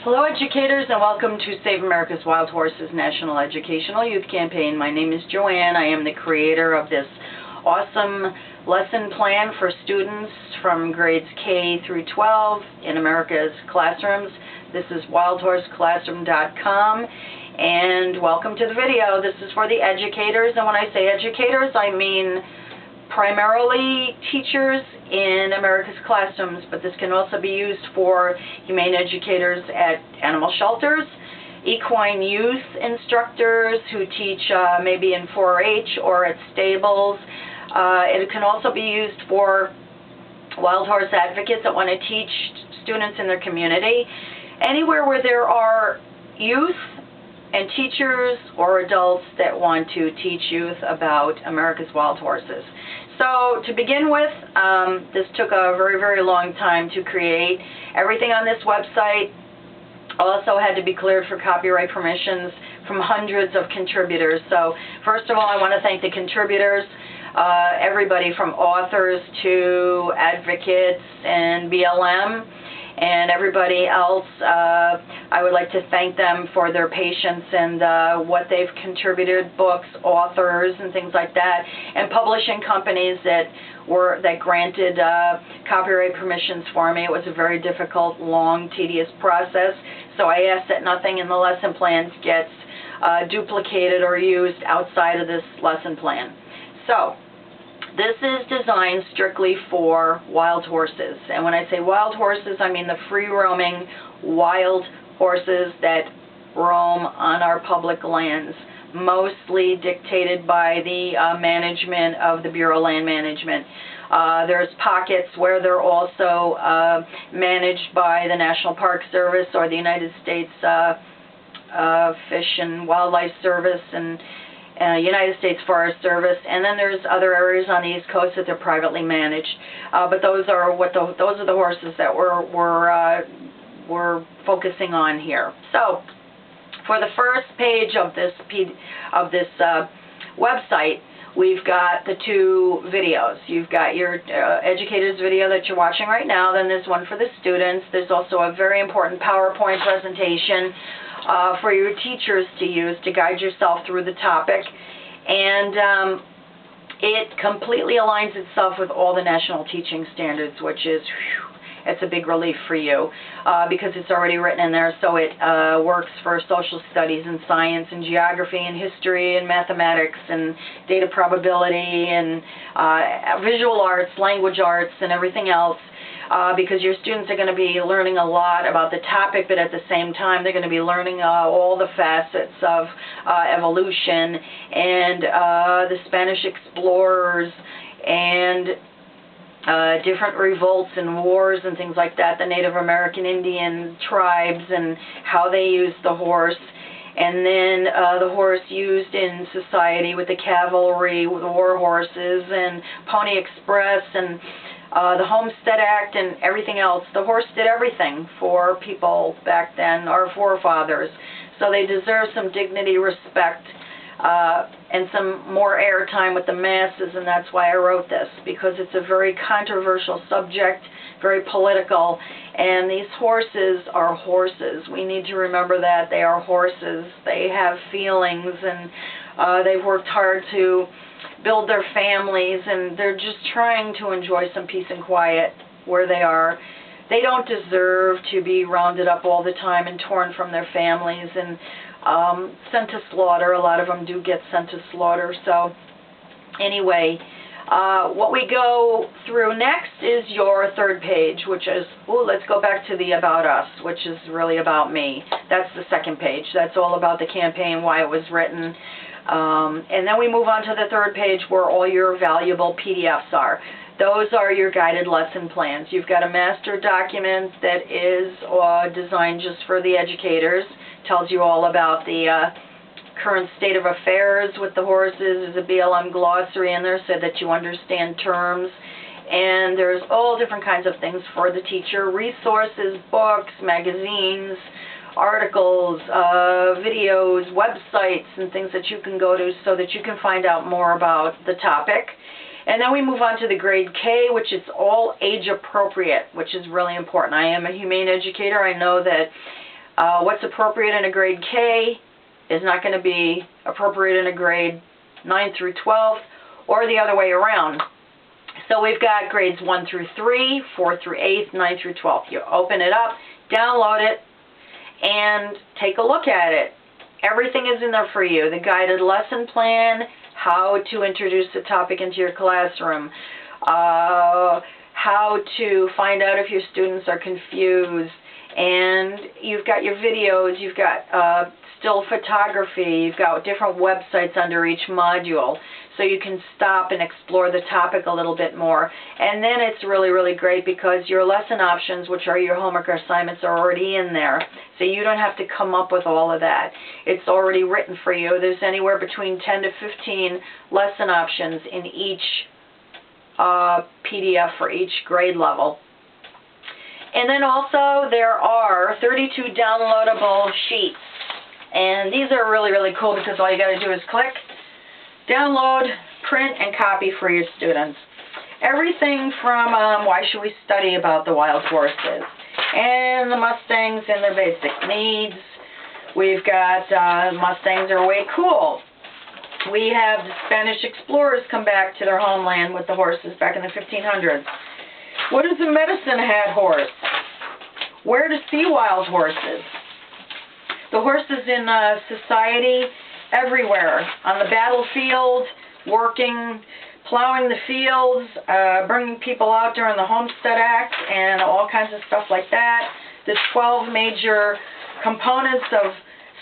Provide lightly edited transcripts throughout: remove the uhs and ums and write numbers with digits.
Hello educators, and welcome to Save America's Wild Horses National Educational Youth Campaign. My name is Joanne. I am the creator of this awesome lesson plan for students from grades K through 12 in America's classrooms. This is wildhorseclassroom.com, and welcome to the video. This is for the educators, and when I say educators, I mean primarily teachers in America's classrooms, but this can also be used for humane educators at animal shelters, equine youth instructors who teach maybe in 4-H or at stables. It can also be used for wild horse advocates that want to teach students in their community. Anywhere where there are youth and teachers or adults that want to teach youth about America's wild horses. So to begin with, this took a very, very long time to create. Everything on this website also had to be cleared for copyright permissions from hundreds of contributors. So first of all, I want to thank the contributors, everybody from authors to advocates and BLM, and everybody else. I would like to thank them for their patience and what they've contributed, books, authors, and things like that, and publishing companies that granted copyright permissions for me. It was a very difficult, long, tedious process, so I ask that nothing in the lesson plans gets duplicated or used outside of this lesson plan. So this is designed strictly for wild horses. And when I say wild horses, I mean the free-roaming wild horses that roam on our public lands, mostly dictated by the management of the Bureau of Land Management. There's pockets where they're also managed by the National Park Service or the United States Fish and Wildlife Service and United States Forest Service, and then there's other areas on the East Coast that they're privately managed. But those are the horses that we're focusing on here. So, for the first page of this website, we've got the two videos. You've got your educator's video that you're watching right now. Then there's one for the students. There's also a very important PowerPoint presentation for your teachers to use to guide yourself through the topic, and it completely aligns itself with all the national teaching standards, which is, it's a big relief for you because it's already written in there. So it works for social studies and science and geography and history and mathematics and data probability and visual arts, language arts, and everything else. Because your students are going to be learning a lot about the topic, but at the same time they're going to be learning all the facets of evolution and the Spanish explorers and different revolts and wars and things like that, the Native American Indian tribes and how they used the horse. And then the horse used in society with the cavalry, with the war horses and Pony Express and the Homestead Act and everything else. The horse did everything for people back then, our forefathers. So they deserve some dignity, respect, and some more airtime with the masses, and that's why I wrote this, because it's a very controversial subject, very political, and these horses are horses. We need to remember that they are horses. They have feelings, and they've worked hard to build their families, and they're just trying to enjoy some peace and quiet where they are. They don't deserve to be rounded up all the time and torn from their families and sent to slaughter. A lot of them do get sent to slaughter. So anyway, what we go through next is your third page, which is, let's go back to the About Us, which is really about me. That's the second page. That's all about the campaign, why it was written. And then we move on to the third page where all your valuable PDFs are. Those are your guided lesson plans. You've got a master document that is designed just for the educators. Tells you all about the current state of affairs with the horses. There's a BLM glossary in there so that you understand terms. And there's all different kinds of things for the teacher. Resources, books, magazines, articles, videos, websites, and things that you can go to so that you can find out more about the topic. And then we move on to the grade K, which is all age appropriate, which is really important. I am a humane educator. I know that What's appropriate in a grade K is not going to be appropriate in a grade 9 through 12, or the other way around. So we've got grades 1 through 3, 4 through 8, 9 through 12. You open it up, download it, and take a look at it. Everything is in there for you. The guided lesson plan, how to introduce the topic into your classroom, how to find out if your students are confused, and you've got your videos, you've got still photography, you've got different websites under each module, so you can stop and explore the topic a little bit more. And then it's really, really great because your lesson options, which are your homework or assignments, are already in there, so you don't have to come up with all of that. It's already written for you. There's anywhere between 10 to 15 lesson options in each PDF for each grade level. And then also there are 32 downloadable sheets. And these are really, really cool because all you got to do is click, download, print, and copy for your students. Everything from why should we study about the wild horses, and the Mustangs and their basic needs. We've got Mustangs are way cool. We have the Spanish explorers come back to their homeland with the horses back in the 1500s. What is a medicine hat horse? Where to see wild horses? The horses in society everywhere, on the battlefield, working, plowing the fields, bringing people out during the Homestead Act, and all kinds of stuff like that. The 12 major components of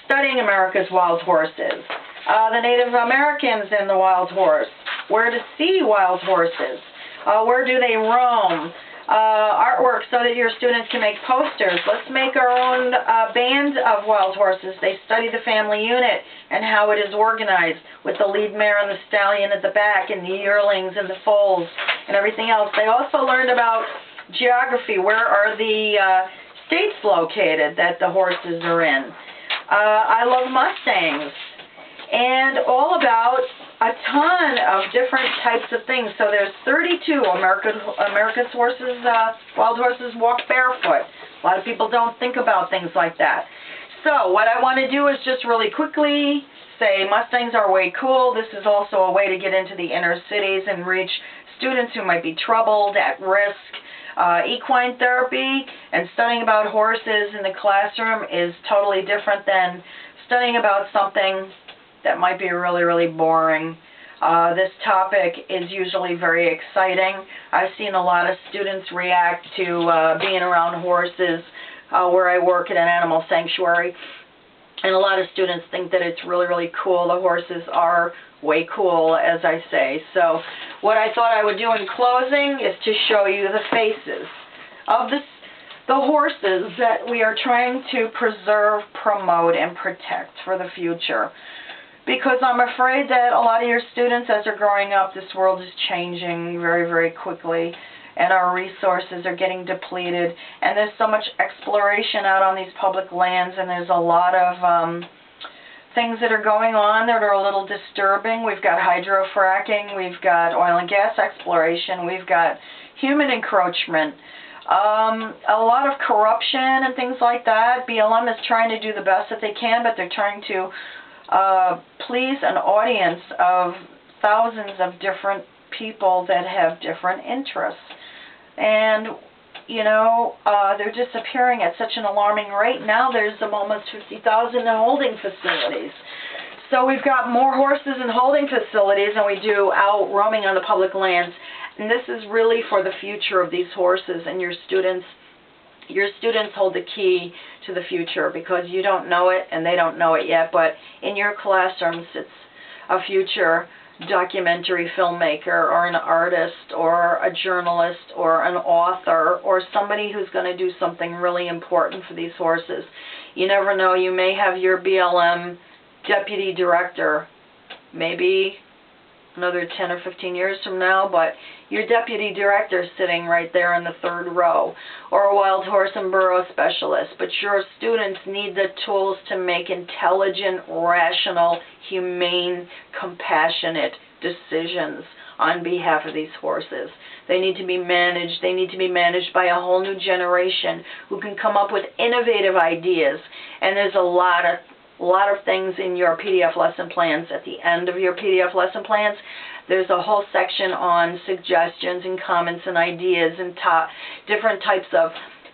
studying America's wild horses. The Native Americans and the wild horse. Where to see wild horses. Where do they roam? Artwork so that your students can make posters. Let's make our own band of wild horses. They study the family unit and how it is organized with the lead mare and the stallion at the back and the yearlings and the foals and everything else. They also learned about geography. Where are the states located that the horses are in? I love Mustangs. And all about a ton of different types of things. So there's 32. America's horses, wild horses walk barefoot. A lot of people don't think about things like that. So what I want to do is just really quickly say Mustangs are way cool. This is also a way to get into the inner cities and reach students who might be troubled, at risk. Equine therapy and studying about horses in the classroom is totally different than studying about something that might be really, really boring. This topic is usually very exciting. I've seen a lot of students react to being around horses where I work at an animal sanctuary. And a lot of students think that it's really, really cool. The horses are way cool, as I say. So what I thought I would do in closing is to show you the faces of the horses that we are trying to preserve, promote, and protect for the future. Because I'm afraid that a lot of your students, as they're growing up, this world is changing very, very quickly, and our resources are getting depleted, and there's so much exploration out on these public lands, and there's a lot of things that are going on that are a little disturbing. We've got hydrofracking, we've got oil and gas exploration, we've got human encroachment, a lot of corruption and things like that. BLM is trying to do the best that they can, but they're trying to please an audience of thousands of different people that have different interests. And, you know, they're disappearing at such an alarming rate. Now there's almost 50,000 in holding facilities. So we've got more horses in holding facilities than we do out roaming on the public lands. And this is really for the future of these horses and your students. Your students hold the key to the future because you don't know it and they don't know it yet, but in your classrooms it's a future documentary filmmaker or an artist or a journalist or an author or somebody who's going to do something really important for these horses. You never know, you may have your BLM deputy director, maybe another 10 or 15 years from now, but your deputy director sitting right there in the third row, or a wild horse and burro specialist. But your students need the tools to make intelligent, rational, humane, compassionate decisions on behalf of these horses. They need to be managed. They need to be managed by a whole new generation who can come up with innovative ideas. And there's a lot of things in your PDF lesson plans. At the end of your PDF lesson plans, there's a whole section on suggestions and comments and ideas and different types of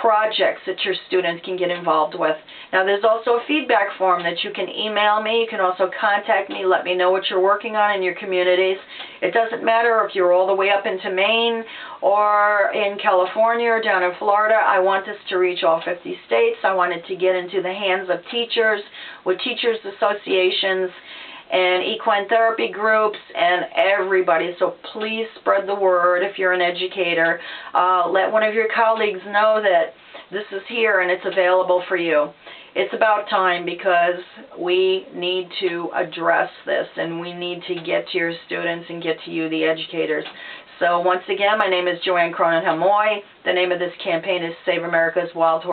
projects that your students can get involved with. Now, there's also a feedback form that you can email me. You can also contact me, let me know what you're working on in your communities. It doesn't matter if you're all the way up into Maine or in California or down in Florida. I want this to reach all 50 states. I want it to get into the hands of teachers, with teachers associations and equine therapy groups and everybody. So please spread the word if you're an educator. Let one of your colleagues know that this is here and it's available for you. It's about time, because we need to address this and we need to get to your students and get to you, the educators. So once again, my name is Joanne Cronan-Hamoy. The name of this campaign is Save America's Wild Horse.